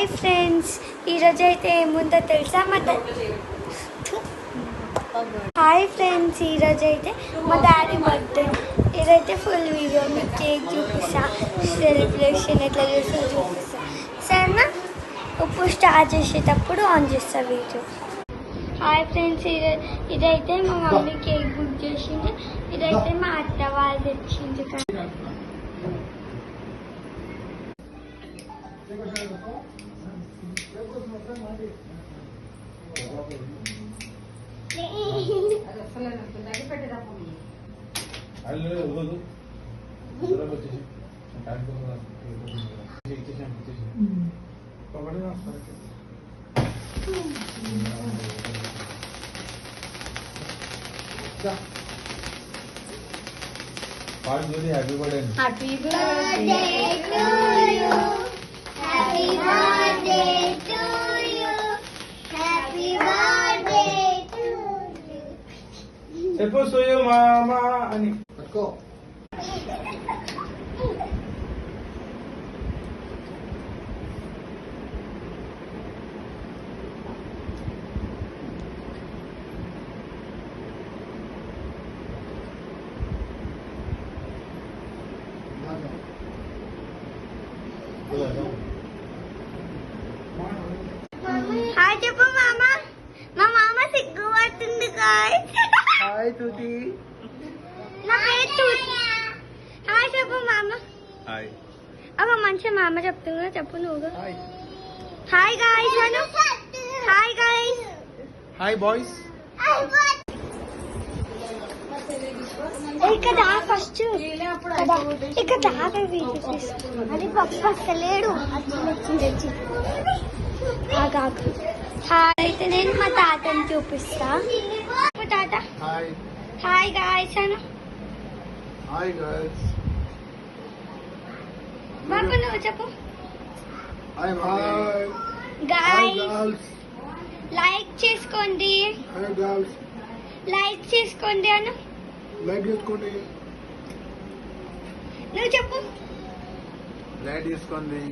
Hi friends, ఈరోజు అయితే ఏముందో తెలుసా? హాయ్ ఫ్రెండ్స్, ఈరోజు అయితే మా డాడీ బర్త్డే. ఇదైతే ఫుల్ వీడియో మీకు కేక్ చూపిస్తా, సెలబ్రేషన్ ఎట్లా చేస్తా చూపిస్తా. సరేనా? ఇప్పుడు స్టార్ట్ చేసేటప్పుడు ఆన్ చేస్తా వీడియో. హాయ్ ఫ్రెండ్స్, ఇదైతే మా మమ్మీ కేక్ బుక్ చేసింది. ఇదైతే మా అత్త వాళ్ళు తెచ్చింది. Happy birthday. Happy birthday to you. Happy birthday to you. Happy birthday to you. Suppose to you, Mama. Ani. Let's go. Hi చెప్పు మామ. మా మామ సిగ్గు పడుతుంది గాయ్స్. Hi, Tuti. నా పేరు తూతి. హాయ్ చెప్పు మామ. Hi. అమ్మ మంచిగా మామ చెప్తున్నా, చెప్పు నువ్వు. Hi. Hi guys Anu. Hi guys. Hi, boys. ఇక్కడ ఫస్ట్ ఇక్కడ అది పప్పు వస్తలేడు. వచ్చింది హాయ్ అయితే నేను మా తాతని చూపిస్తా. తాత Hi. హాయ్ గాయ్స్ అను. Hi, guys. బాబు నువ్వు చెప్పు. Hi, Hi. గాయ్స్ లైక్ చేసుకోండి. Hi, girls. లైక్ చేసుకోండి అను. Like చేసుకోండి. నువ్వు చెప్పు. Like చేసుకోండి.